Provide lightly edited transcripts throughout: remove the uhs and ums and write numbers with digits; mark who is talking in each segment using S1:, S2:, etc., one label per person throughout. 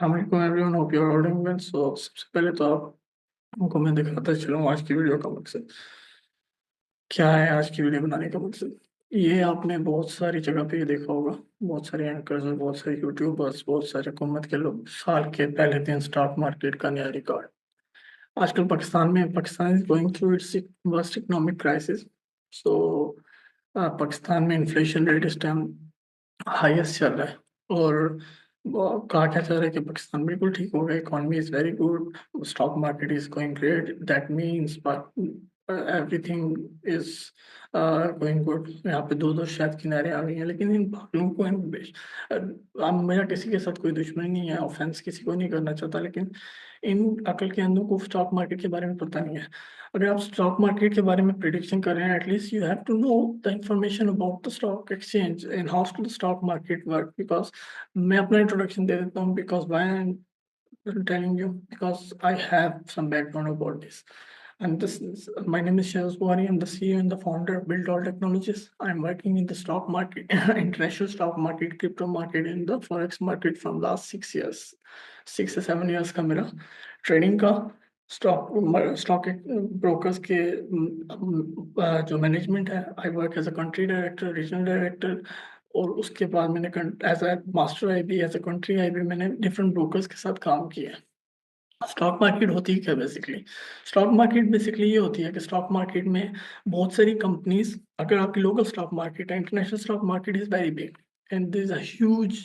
S1: Assalamualaikum everyone, hope you're all doing well. सबसे पहले तो आपको मैं दिखाता चलूँ आज की वीडियो का मकसद क्या है। आज की वीडियो बनाने का मकसद ये आपने बहुत सारी जगह पे ये देखा होगा। बहुत सारे एंकर्स और बहुत सारे यूट्यूबर्स, बहुत सारे हुकूमत के लोग साल के पहले दिन स्टॉक मार्केट का नया रिकॉर्ड। आजकल Pakistan is going through its worst economic crisis. So Pakistan में इन्फ्लेशन रेट इस टाइम हाईएस्ट चल रहा है। और कहा क्या जा रहा है कि पाकिस्तान बिल्कुल ठीक हो गया, economy is very good, stock market is going great, that means everything is going good. यहाँ पे दो दो शायद किनारे आ गई हैं, लेकिन इन बातों को मेरा किसी के साथ कोई दुश्मनी नहीं है, ऑफेंस किसी को नहीं करना चाहता, लेकिन इन अकल के अंदों को स्टॉक मार्केट के बारे में पता नहीं है। अगर आप स्टॉक मार्केट के बारे में प्रिडिक्शन कर रहे हैं, at least you have to know the information about the stock exchange and how to the stock market work. Because मैं अपना इंट्रोडक्शन दे देता हूँ, because why I am telling you, because I have some background about this. And my name is Shahaz Buhari. I'm the CEO and the founder of Build All Technologies. I'm working in the stock market, international stock market, crypto market, in the forex market from last 6 years, 6 से 7 years का मेरा trading का stock brokers के जो management है। I work as a country director, regional director, और उसके बाद मैंने as a master IB, as a country IB, मैंने डिफरेंट ब्रोकर्स के साथ काम किया है। स्टॉक मार्केट होती है क्या बेसिकली? स्टॉक मार्केट बेसिकली ये होती है कि स्टॉक मार्केट में बहुत सारी कंपनीज, अगर आपकी लोकल स्टॉक मार्केट है, international stock market is very big and there is a huge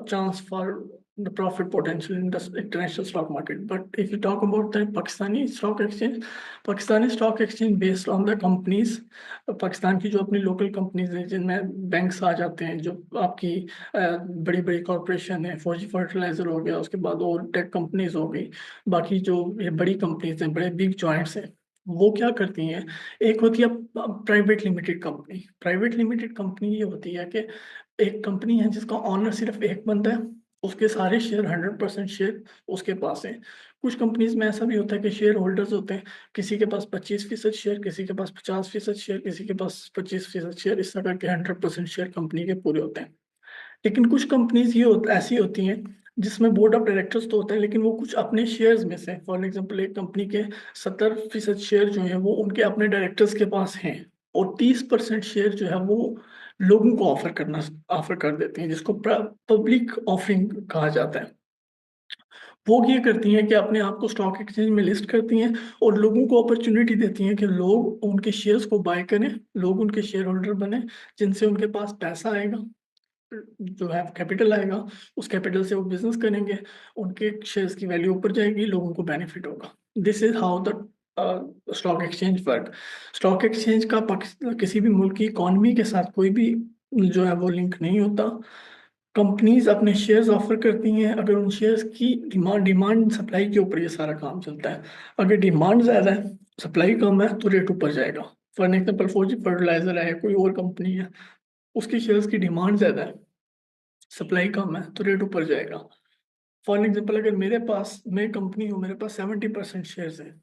S1: chance for the profit potential in the international stock market. But if you talk about the Pakistani stock exchange based on the companies, Pakistan की जो अपनी local companies हैं जिनमें banks आ जाते हैं, जो आपकी बड़ी बड़ी कॉरपोरेशन है, फौजी फर्टिलाइजर हो गया, उसके बाद और टेक कंपनीज हो गई, बाकी जो ये बड़ी कंपनीज हैं, बड़े बिग जॉइंट्स हैं, वो क्या करती हैं? एक होती है private limited company. Private limited company ये होती है कि एक कंपनी है जिसका ऑनर सिर्फ एक बंदा है, उसके सारे शेयर 100% शेयर उसके पास हैं। कुछ कंपनीज में ऐसा भी होता है कि शेयर होल्डर्स होते हैं, किसी के पास 25% शेयर, किसी के पास 50% शेयर, किसी के पास 25% शेयर, इस तरह के 100% शेयर कंपनी के पूरे होते हैं। लेकिन कुछ कंपनीज ऐसी होती हैं जिसमें बोर्ड ऑफ डायरेक्टर्स तो होते हैं, लेकिन वो कुछ अपने शेयर्स में से, फॉर एग्जांपल एक कंपनी के 70% शेयर जो है वो उनके अपने डायरेक्टर्स के पास हैं, और 30% शेयर जो है वो लोगों को ऑफर कर देती हैं, जिसको पब्लिक ऑफरिंग कहा जाता है। वो ये करती हैं कि अपने आप को स्टॉक एक्सचेंज में लिस्ट करती हैं और लोगों को अपॉर्चुनिटी देती हैं कि लोग उनके शेयर्स को बाय करें, लोग उनके शेयर होल्डर बने, जिनसे उनके पास पैसा आएगा, जो है कैपिटल आएगा, उस कैपिटल से वो बिजनेस करेंगे, उनके शेयर्स की वैल्यू ऊपर जाएगी, लोगों को बेनिफिट होगा। This is how the stock exchange work. Stock exchange का किसी भी मुल्क की इकोनॉमी के साथ कोई भी जो है वो लिंक नहीं होता। कंपनीज अपने शेयर्स ऑफर करती हैं, अगर उन शेयर्स की डिमांड सप्लाई के ऊपर ये सारा काम चलता है। अगर डिमांड ज़्यादा है, सप्लाई कम है, तो रेट ऊपर जाएगा। फॉर एग्जाम्पल फौजी फर्टिलाइजर है, कोई और कंपनी है, उसकी शेयर्स की डिमांड ज़्यादा है, सप्लाई कम है, तो रेट ऊपर जाएगा। फॉर एग्जाम्पल अगर मैं कंपनी हूँ, मेरे पास 70% शेयर्स है,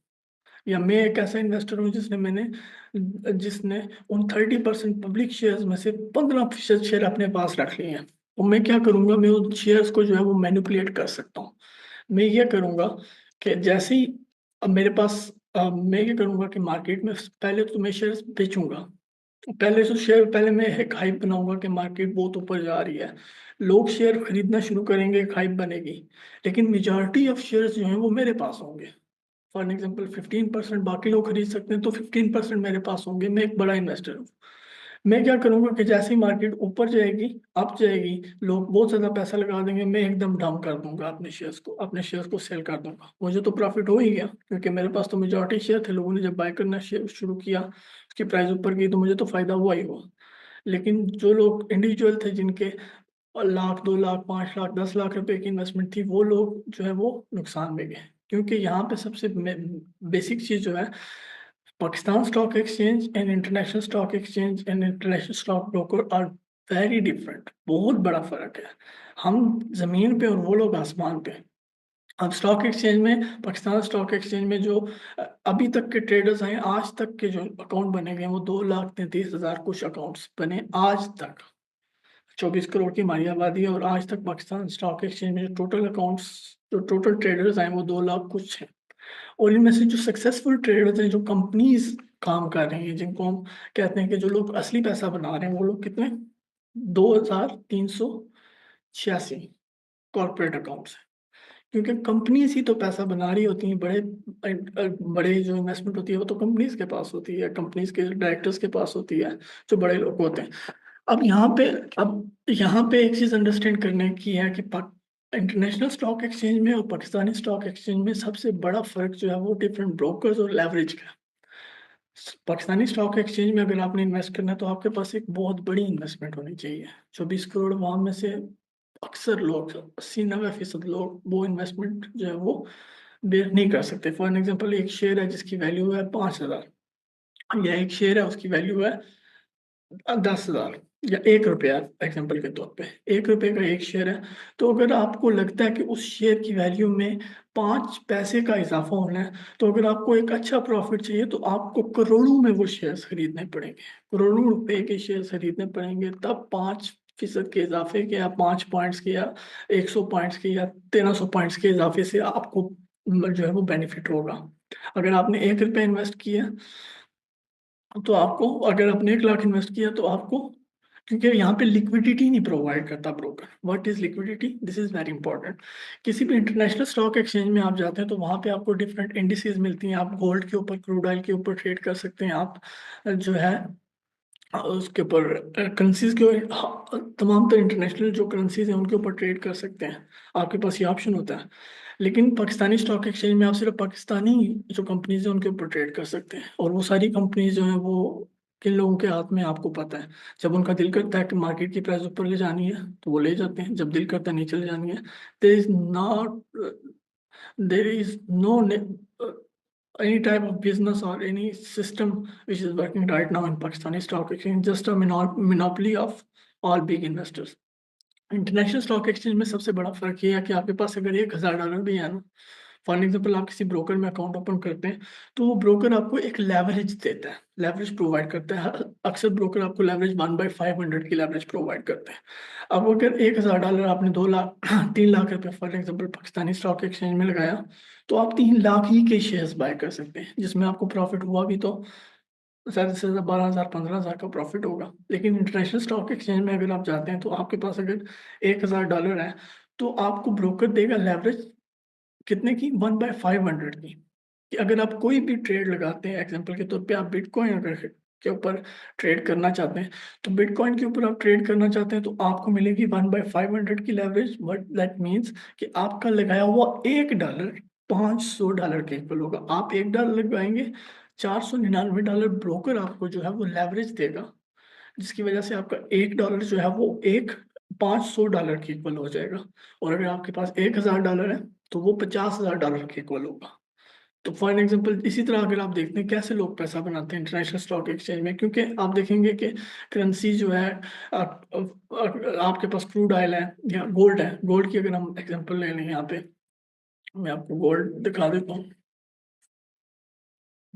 S1: या मैं एक ऐसा इन्वेस्टर हूँ जिसने उन 30% पब्लिक शेयर्स में से 15% शेयर अपने पास रख लिए हैं, तो मैं क्या करूंगा, मैं उन शेयर्स को जो है वो मैनिपुलेट कर सकता हूँ। मैं ये करूंगा कि जैसे ही अब मेरे पास मैं ये करूंगा कि मार्केट में पहले तो मैं शेयर्स बेचूंगा। पहले मैं एक हाइप बनाऊंगा कि मार्केट बहुत ऊपर जा रही है, लोग शेयर खरीदना शुरू करेंगे, एक हाइप बनेगी, लेकिन मेजॉरिटी ऑफ शेयर्स जो हैं वो मेरे पास होंगे। फॉर एग्जाम्पल 15% बाकी लोग खरीद सकते हैं, तो 15% मेरे पास होंगे। मैं एक बड़ा इन्वेस्टर हूँ। मैं क्या करूंगा कि जैसे ही मार्केट ऊपर जाएगी, अप जाएगी, लोग बहुत ज्यादा पैसा लगा देंगे, मैं एकदम डाउन कर दूंगा अपने शेयर्स को सेल कर दूंगा। मुझे तो प्रॉफिट हो ही गया, क्योंकि मेरे पास तो मेजॉरिटी शेयर थे, लोगों ने जब बाय करना शुरू किया, उसकी प्राइस ऊपर गई, तो मुझे तो फायदा हुआ ही हुआ। लेकिन जो लोग इंडिविजुअल थे, जिनके लाख, 2 लाख, 5 लाख, 10 लाख रुपए की इन्वेस्टमेंट थी, वो लोग जो है वो नुकसान में गए। क्योंकि यहाँ पे सबसे बेसिक चीज जो है, Pakistan stock exchange and international stock exchange and international stock broker are very different. बहुत बड़ा फर्क है। हम जमीन पे और वो लोग आसमान पे। अब स्टॉक एक्सचेंज में, पाकिस्तान स्टॉक एक्सचेंज में जो अभी तक के ट्रेडर्स हैं, आज तक के जो अकाउंट बने गए हैं, वो 2,33,000 कुछ अकाउंट्स बने आज तक। 24 करोड़ की हमारी आबादी है, और आज तक पाकिस्तान स्टॉक एक्सचेंज में जो टोटल अकाउंट्स, जो टोटल ट्रेडर्स हैं वो 2 लाख कुछ हैं। और इनमें से जो सक्सेसफुल ट्रेडर्स हैं, जो कंपनीज काम कर रही हैं, जिनको हम कहते हैं कि जो लोग असली पैसा बना रहे हैं, वो लोग कितने, 2386 कॉर्पोरेट अकाउंट्स हैं। क्योंकि कंपनीज ही तो पैसा बना रही होती हैं, बड़े जो इन्वेस्टमेंट होती है वो तो कंपनीज के पास होती है, कंपनीज के डायरेक्टर्स के पास होती है, जो बड़े लोग होते हैं। अब यहाँ पे अब यहाँ पे एक चीज अंडरस्टैंड करने की है कि इंटरनेशनल स्टॉक एक्सचेंज में और पाकिस्तानी स्टॉक एक्सचेंज में सबसे बड़ा फर्क जो है वो डिफरेंट ब्रोकर्स और लेवरेज का है। पाकिस्तानी स्टॉक एक्सचेंज में अगर आपने इन्वेस्ट करना है तो आपके पास एक बहुत बड़ी इन्वेस्टमेंट होनी चाहिए। 24 करोड़ वहां में से अक्सर लोग, 80-90% लोग वो इन्वेस्टमेंट जो है वो बेयर नहीं कर सकते। फॉर एग्जाम्पल, एक शेयर है जिसकी वैल्यू है 5,000, या एक शेयर है उसकी वैल्यू है 10,000, या 1 रुपया, एग्जाम्पल के तौर पे 1 रुपये का एक शेयर है। तो अगर आपको लगता है कि उस शेयर की वैल्यू में 5 पैसे का इजाफा होना है, तो अगर आपको एक अच्छा प्रॉफिट चाहिए तो आपको करोड़ों में वो शेयर्स खरीदने पड़ेंगे, करोड़ों रुपए के शेयर्स खरीदने पड़ेंगे, तब 5% के इजाफे के, या 5 पॉइंट्स के, या 100 पॉइंट्स के, या 1300 पॉइंट्स के इजाफे से आपको जो है वो बेनिफिट होगा। अगर आपने 1 रुपया इन्वेस्ट किया, तो आपको, अगर आपने 1 लाख इन्वेस्ट किया तो आपको, क्योंकि यहाँ पे लिक्विडिटी नहीं प्रोवाइड करता broker. What is liquidity, this is very important. किसी भी इंटरनेशनल स्टॉक एक्सचेंज में आप जाते हैं तो वहाँ पे आपको डिफरेंट इंडिसेस मिलती हैं। आप गोल्ड के ऊपर, क्रूड ऑयल के ऊपर ट्रेड कर सकते हैं। आप जो है उसके ऊपर करेंसीज के, तमाम तो इंटरनेशनल जो करेंसीज हैं उनके ऊपर ट्रेड कर सकते हैं। आपके पास ये ऑप्शन होता है। लेकिन पाकिस्तानी स्टॉक एक्सचेंज में आप सिर्फ पाकिस्तानी जो कंपनीज हैं उनके ऊपर ट्रेड कर सकते हैं, और वो सारी कंपनीज जो हैं वो किन लोगों के हाथ में आपको पता है। जब उनका दिल करता है कि मार्केट की प्राइस ऊपर ले जानी है तो वो ले जाते हैं, जब दिल करता है नीचे ले जानी है। There is no any type of business or any system which is working right now in Pakistani stock exchange, just a monopoly of all big investors. International stock exchange में सबसे बड़ा फर्क ये है कि आपके पास अगर $1,000 भी है ना, फॉर एग्जाम्पल आप किसी ब्रोकर में अकाउंट ओपन करते हैं, तो वो ब्रोकर आपको एक लेवरेज देता है, लेवरेज प्रोवाइड करता है। अक्सर ब्रोकर आपको लेवरेज 1/500 की लेवरेज प्रोवाइड करते हैं। अब अगर $1,000 आपने 2 लाख 3 लाख रुपये for example Pakistani stock exchange में लगाया, तो आप 3 लाख ही के शेयर्स बाय कर सकते हैं, जिसमें आपको प्रॉफिट हुआ भी तो ज्यादा से ज्यादा 12,000 15,000 का प्रॉफिट होगा। लेकिन इंटरनेशनल स्टॉक एक्सचेंज में अगर आप जाते हैं तो आपके पास अगर $1,000 है, तो आपको ब्रोकर देगा लेवरेज कितने की, 1/500 की। कि अगर आप कोई भी ट्रेड लगाते हैं, एग्जांपल के तौर पे आप बिटकॉइन अगर के ऊपर ट्रेड करना चाहते हैं, तो बिटकॉइन के ऊपर आप ट्रेड करना चाहते हैं तो आपको मिलेगी 1/500 की लेवरेज। बट दैट मीन्स कि आपका लगाया हुआ $1 $500 के इक्वल होगा। आप $1 लगाएंगे, $499 ब्रोकर आपको जो है वो लेवरेज देगा, जिसकी वजह से आपका $1 जो है वो एक $500 के इक्वल हो जाएगा। और अगर आपके पास $1,000 है तो वो $50,000 के इक्वल होगा। तो फॉर एग्जांपल इसी तरह अगर आप देखते हैं कैसे लोग पैसा बनाते हैं इंटरनेशनल स्टॉक एक्सचेंज में, क्योंकि आप देखेंगे कि करेंसी जो है, आपके पास क्रूड ऑयल है या गोल्ड है। गोल्ड की अगर हम एग्जांपल ले लें, यहाँ पे मैं आपको गोल्ड दिखा देता हूँ।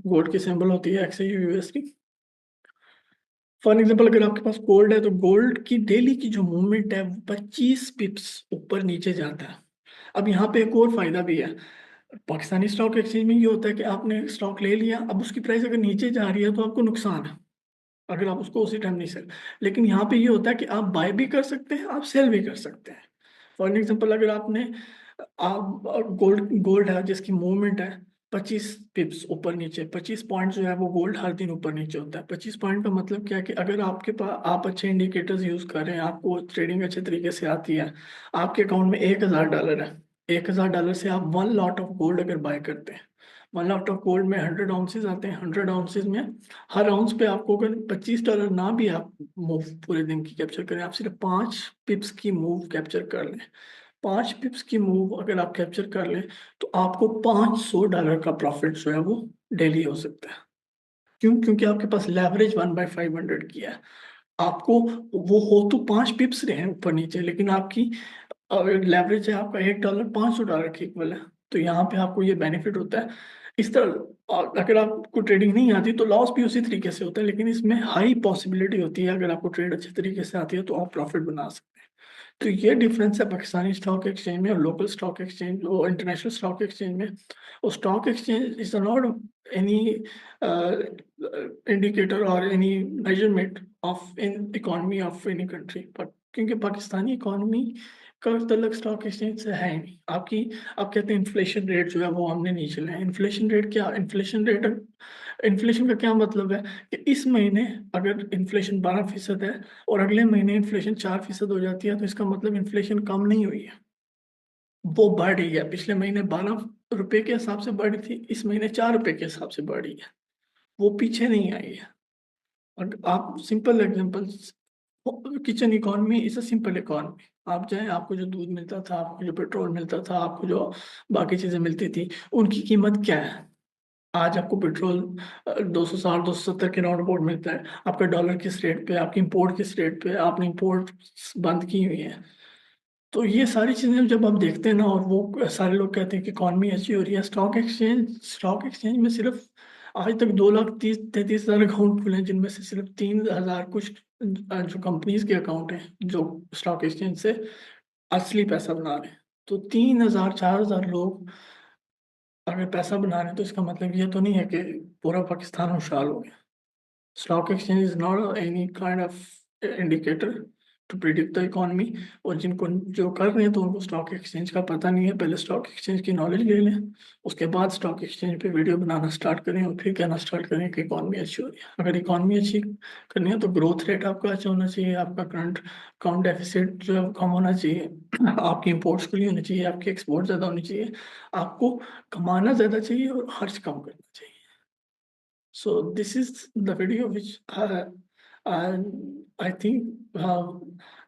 S1: गोल्ड की सिंबल होती है XAUUSD। फॉर एग्जाम्पल अगर आपके पास गोल्ड है तो गोल्ड की डेली की जो मूवमेंट है वो 25 पिप्स ऊपर नीचे जाता है। अब यहाँ पे एक और फायदा भी है। पाकिस्तानी स्टॉक एक्सचेंज में ये होता है कि आपने स्टॉक ले लिया, अब उसकी प्राइस अगर नीचे जा रही है तो आपको नुकसान है अगर आप उसको उसी टाइम नहीं सेल। लेकिन यहाँ पे ये होता है कि आप बाय भी कर सकते हैं, आप सेल भी कर सकते हैं। फॉर एग्जाम्पल अगर आपने, आप गोल्ड गोल्ड है जिसकी मूवमेंट है 25 पिप्स ऊपर नीचे, 25 पॉइंट जो है वो गोल्ड हर दिन ऊपर नीचे होता है। 25 पॉइंट का मतलब क्या है कि अगर आपके पास, आप अच्छे इंडिकेटर्स यूज कर रहे हैं, आपको ट्रेडिंग अच्छे तरीके से आती है, आपके अकाउंट में $1,000 है, $1,000 से आप 1 लॉट ऑफ गोल्ड अगर बाय करते हैं, 1 लॉट ऑफ गोल्ड में 100 आउंसेज आते हैं। 100 आउंसेज में हर आउंस पे आपको अगर $25 ना भी आप मूव पूरे दिन की कैप्चर करें, आप सिर्फ 5 पिप्स की मूव कैप्चर कर लें, 5 पिप्स की मूव अगर आप कैप्चर कर लें, तो आपको $500 का प्रॉफिट जो है वो डेली हो सकता है। क्यों? क्योंकि आपके पास लेवरेज 1/500 की है। आपको वो हो तो 5 पिप्स रहे हैं ऊपर नीचे, लेकिन आपकी लेवरेज है आपका $1 $500 के इक्वल है। तो यहाँ पे आपको ये बेनिफिट होता है। इस तरह अगर आपको ट्रेडिंग नहीं आती तो लॉस भी उसी तरीके से होता है, लेकिन इसमें हाई पॉसिबिलिटी होती है अगर आपको ट्रेड अच्छे तरीके से आती है तो आप प्रॉफिट बना सकते हैं। तो ये डिफरेंस है पाकिस्तानी स्टॉक एक्सचेंज में और लोकल स्टॉक एक्सचेंज और इंटरनेशनल स्टॉक एक्सचेंज में। और stock exchange is not any indicator और any measurement of in economy of any country, but क्योंकि पाकिस्तानी इकोनॉमी का तल्लक स्टॉक एक्सचेंज से है ही नहीं। आप कहते हैं इन्फ्लेशन रेट जो है वो हमने नीचे लाया। इन्फ्लेशन रेट क्या, इन्फ्लेशन का क्या मतलब है कि इस महीने अगर इन्फ्लेशन 12% है और अगले महीने इन्फ्लेशन 4% हो जाती है, तो इसका मतलब इन्फ्लेशन कम नहीं हुई है, वो बढ़ रही है। पिछले महीने 12 रुपए के हिसाब से बढ़ी थी, इस महीने 4 रुपए के हिसाब से बढ़ रही है, वो पीछे नहीं आई है। और आप simple example, kitchen economy is a simple economy. आप जाएं, आपको जो दूध मिलता था, आपको जो पेट्रोल मिलता था, आपको जो बाकी चीजें मिलती थी, उनकी कीमत क्या है? आज आपको पेट्रोल 260 270 के राउंड अबाउट मिलता है। आपका डॉलर किस रेट पे, आपकी इंपोर्ट किस रेट पे, आपने इंपोर्ट बंद की हुई है। तो ये सारी चीजें जब आप देखते हैं ना, और वो सारे लोग कहते हैं कि इकॉनमी अच्छी हो रही है, स्टॉक एक्सचेंज में सिर्फ आज तक 2,30,33,000 अकाउंट खुले हैं, जिनमें से सिर्फ 3,000 कुछ जो कंपनीज के अकाउंट हैं जो स्टॉक एक्सचेंज से असली पैसा बना रहे हैं। तो 3,000 4,000 लोग अगर पैसा बना रहे हैं, तो इसका मतलब ये तो नहीं है कि पूरा पाकिस्तान खुशहाल हो गया। Stock exchange is not any kind of indicator to predict the economy. और जिनको जो कर रहे हैं तो उनको स्टॉक एक्सचेंज का पता नहीं है। पहले स्टॉक एक्सचेंज की नॉलेज ले लें, उसके बाद स्टॉक एक्सचेंज पे वीडियो बनाना स्टार्ट करें और फिर कहना स्टार्ट करें कि इकोनॉमी अच्छी हो रही है। अगर इकोनॉमी अच्छी करनी है तो ग्रोथ रेट आपका अच्छा होना चाहिए, आपका करंट अकाउंट डेफिसिट जो है वो कम होना चाहिए, आपकी इंपोर्ट्स खुली होनी चाहिए, आपकी एक्सपोर्ट ज़्यादा होनी चाहिए, आपको कमाना ज़्यादा चाहिए और खर्च कम करना चाहिए। So this is the video which I think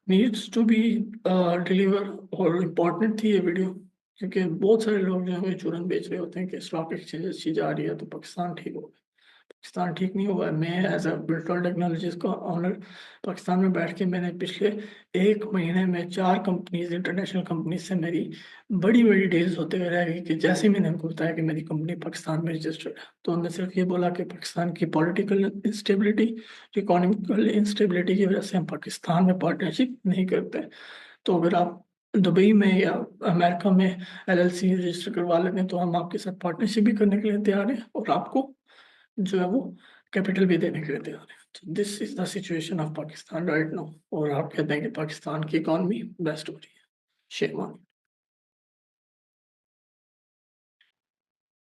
S1: needs to be deliver, और इम्पोर्टेंट थी ये वीडियो, क्योंकि बहुत सारे लोग जो है चूरन बेच रहे होते हैं कि स्टॉक एक्सचेंज अच्छी जा रही है तो पाकिस्तान ठीक होगा। पाकिस्तान ठीक नहीं हुआ है। मैं एज अ बिल्टॉन टेक्नोलॉजीज का ऑनर पाकिस्तान में बैठ के मैंने पिछले 1 महीने में 4 कंपनीज, इंटरनेशनल कंपनीज से मेरी बड़ी बड़ी डील्स होते हुए रह गई कि जैसे ही मैंने उनको बताया कि मेरी कंपनी पाकिस्तान में रजिस्टर्ड है, तो उन्होंने सिर्फ ये बोला कि पाकिस्तान की पॉलिटिकल इंस्टेबिलिटी, इकोनॉमिकल इंस्टेबिलिटी की वजह से हम पाकिस्तान में पार्टनरशिप नहीं करते। तो अगर आप दुबई में या अमेरिका में LLC रजिस्टर करवा लेते हैं तो हम आपके साथ पार्टनरशिप भी करने के लिए तैयार हैं और आपको जो है वो कैपिटल भी देने के लिए तैयार है। तो this is the situation of Pakistan right now. और आप कहते हैं कि पाकिस्तान की इकॉनमी बेस्ट हो रही है। शेरवानी।